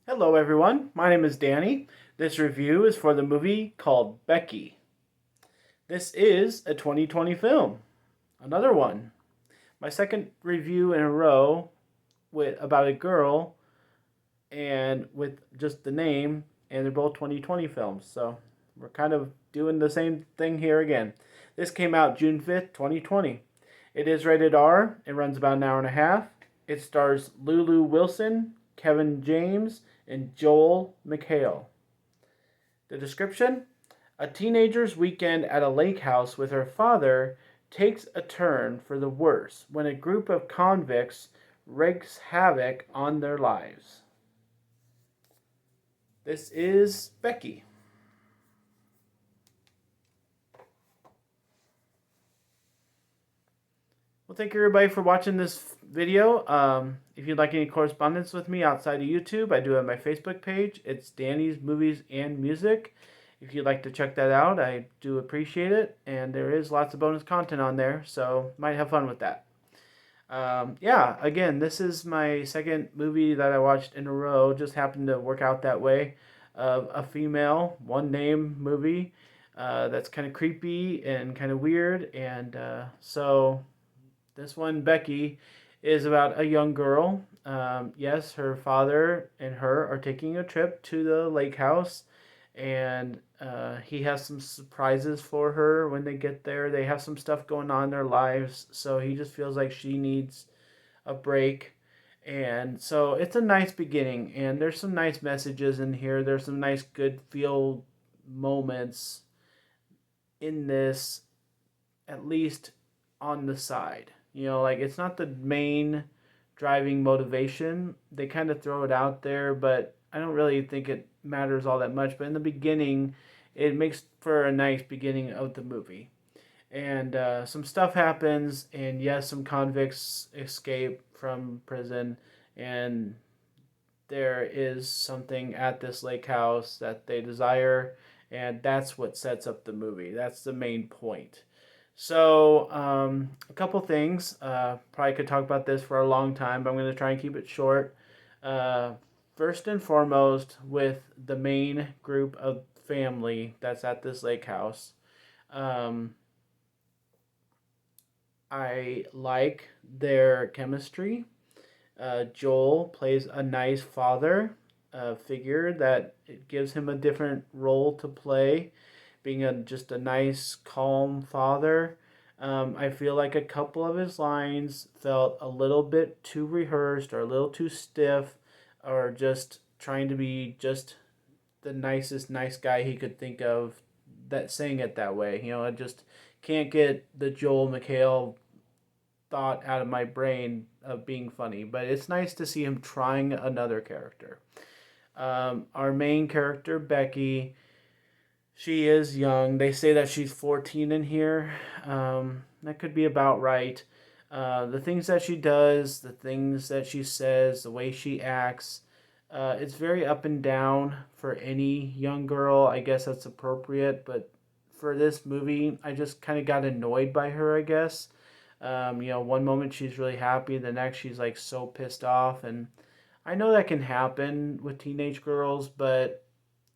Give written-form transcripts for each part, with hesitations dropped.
Hello, everyone. My name is Danny. This review is for the movie called Becky. This is a 2020 film. Another one. My second review in a row with about a girl and with just the name, and they're both 2020 films. So we're kind of doing the same thing here again. This came out June 5th, 2020. It is rated R. It runs about an hour and a half. It stars Lulu Wilson, Kevin James, and Joel McHale. The description: a teenager's weekend at a lake house with her father takes a turn for the worse when a group of convicts wreaks havoc on their lives. This is Becky. Well, thank you everybody for watching this video. If you'd like any correspondence with me outside of YouTube, I do have my Facebook page. It's Danny's Movies and Music. If you'd like to check that out, I do appreciate it. And there is lots of bonus content on there, so might have fun with that. Yeah, again, this is my second movie that I watched in a row. Just happened to work out that way. A female, one name movie that's kind of creepy and kind of weird. And so this one, Becky, is about a young girl. Yes, her father and her are taking a trip to the lake house, and he has some surprises for her when they get there. They have some stuff going on in their lives, so he just feels like she needs a break. And so it's a nice beginning, and there's some nice messages in here. There's some nice, good feel moments in this, at least on the side. Like it's not the main driving motivation. They kind of throw it out there, but I don't really think it matters all that much. But in the beginning, it makes for a nice beginning of the movie. And some stuff happens, and yes, some convicts escape from prison, and there is something at this lake house that they desire, and that's what sets up the movie. That's the main point. So, a couple things. Probably could talk about this for a long time, but I'm going to try and keep it short. Uh, First and foremost, with the main group of family that's at this lake house, um, I like their chemistry. Joel plays a nice father figure that it gives him a different role to play, being just a nice, calm father. I feel like a couple of his lines felt a little bit too rehearsed or a little too stiff or just trying to be just the nicest nice guy he could think of that saying it that way. I just can't get the Joel McHale thought out of my brain of being funny, but it's nice to see him trying another character. Our main character, Becky, she is young. They say that she's 14 in here. That could be about right. The things that she does, the things that she says, the way she acts, it's very up and down for any young girl. I guess that's appropriate, but for this movie, I just kind of got annoyed by her, I guess. One moment she's really happy, the next she's like so pissed off. And I know that can happen with teenage girls, but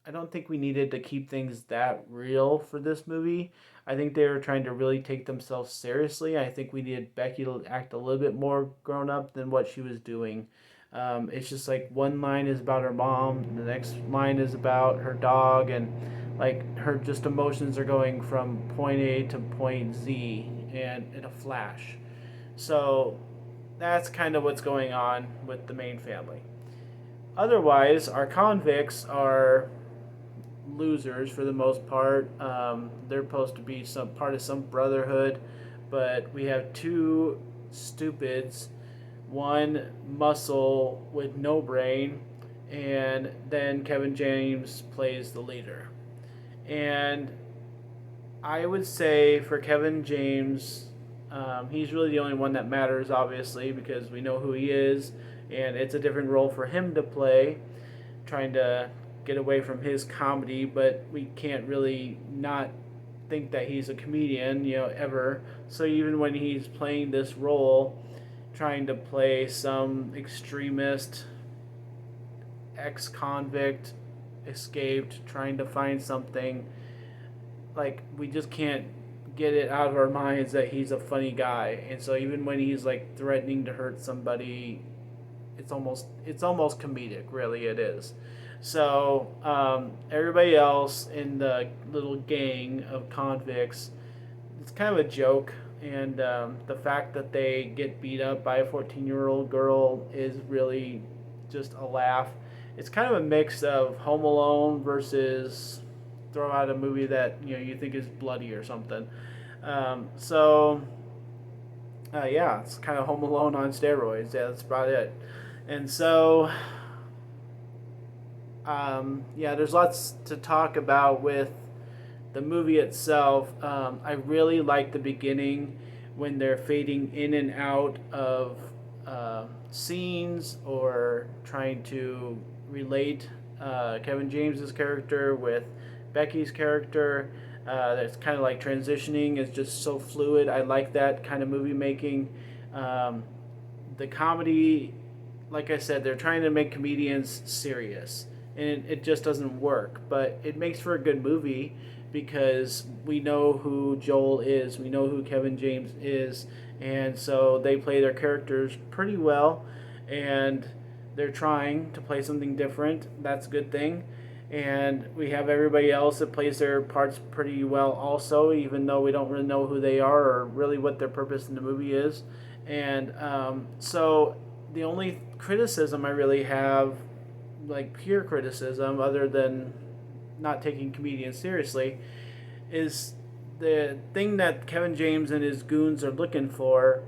I don't think we needed to keep things that real for this movie. I think they were trying to really take themselves seriously. I think we needed Becky to act a little bit more grown up than what she was doing. It's just like one line is about her mom, the next line is about her dog, and like her just emotions are going from point A to point Z and in a flash. So that's kind of what's going on with the main family. Otherwise, our convicts are losers for the most part. They're supposed to be some part of some brotherhood, but we have two stupids, one muscle with no brain, and then Kevin James plays the leader. And I would say for Kevin James, he's really the only one that matters, obviously, because we know who he is, and it's a different role for him to play, trying to get away from his comedy, but we can't really not think that he's a comedian, ever. So even when he's playing this role, trying to play some extremist ex-convict, escaped, trying to find something. Like, we just can't get it out of our minds that he's a funny guy. And so even when he's like threatening to hurt somebody, it's almost comedic, really it is. So everybody else in the little gang of convicts, it's kind of a joke. And the fact that they get beat up by a 14-year-old girl is really just a laugh. It's kind of a mix of Home Alone versus throw out a movie that you think is bloody or something. So yeah, it's kind of Home Alone on steroids. Yeah, that's about it. And so yeah, there's lots to talk about with the movie itself. I really like the beginning when they're fading in and out of scenes or trying to relate Kevin James's character with Becky's character. That's kind of like transitioning is just so fluid. I like that kind of movie making. The comedy, like I said, they're trying to make comedians serious, and it just doesn't work. But it makes for a good movie because we know who Joel is, we know who Kevin James is, and so they play their characters pretty well, and they're trying to play something different. That's a good thing. And we have everybody else that plays their parts pretty well also, even though we don't really know who they are or really what their purpose in the movie is. And so the only criticism I really have, like pure criticism, other than not taking comedians seriously, is the thing that Kevin James and his goons are looking for.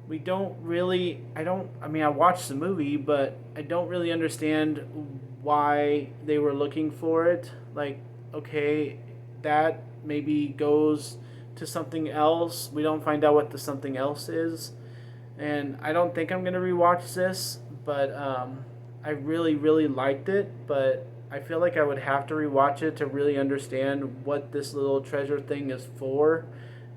We don't really, I mean, I watched the movie, but I don't really understand why they were looking for it. Like, okay, that maybe goes to something else. We don't find out what the something else is. And I don't think I'm going to rewatch this, but I really, really liked it. But I feel like I would have to rewatch it to really understand what this little treasure thing is for,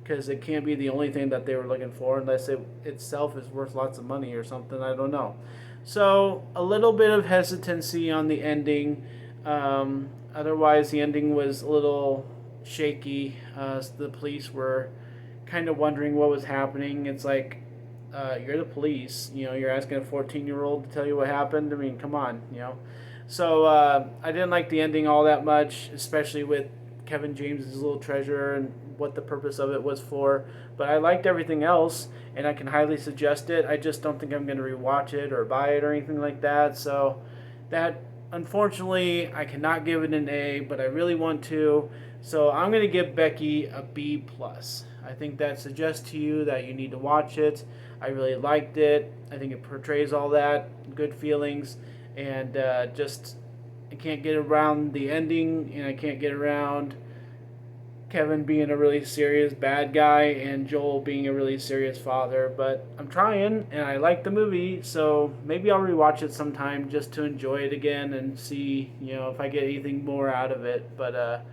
because it can't be the only thing that they were looking for unless it itself is worth lots of money or something. I don't know. So a little bit of hesitancy on the ending. Otherwise, the ending was a little shaky. The police were kind of wondering what was happening. It's like, you're the police. You're asking a 14-year-old to tell you what happened. I mean, come on. So I didn't like the ending all that much, especially with Kevin James's little treasure and what the purpose of it was for. But I liked everything else, and I can highly suggest it. I just don't think I'm going to rewatch it or buy it or anything like that. So that, unfortunately, I cannot give it an A, but I really want to. So I'm going to give Becky a B+. I think that suggests to you that you need to watch it. I really liked it. I think it portrays all that, good feelings, and just I can't get around the ending, and I can't get around Kevin being a really serious bad guy and Joel being a really serious father. But I'm trying, and I like the movie, so maybe I'll rewatch it sometime just to enjoy it again and see, if I get anything more out of it. But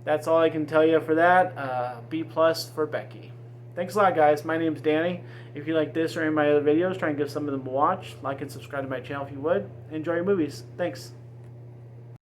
that's all I can tell you for that. B+ for Becky. Thanks a lot, guys. My name's Danny. If you like this or any of my other videos, try and give some of them a watch. Like and subscribe to my channel if you would. Enjoy your movies. Thanks.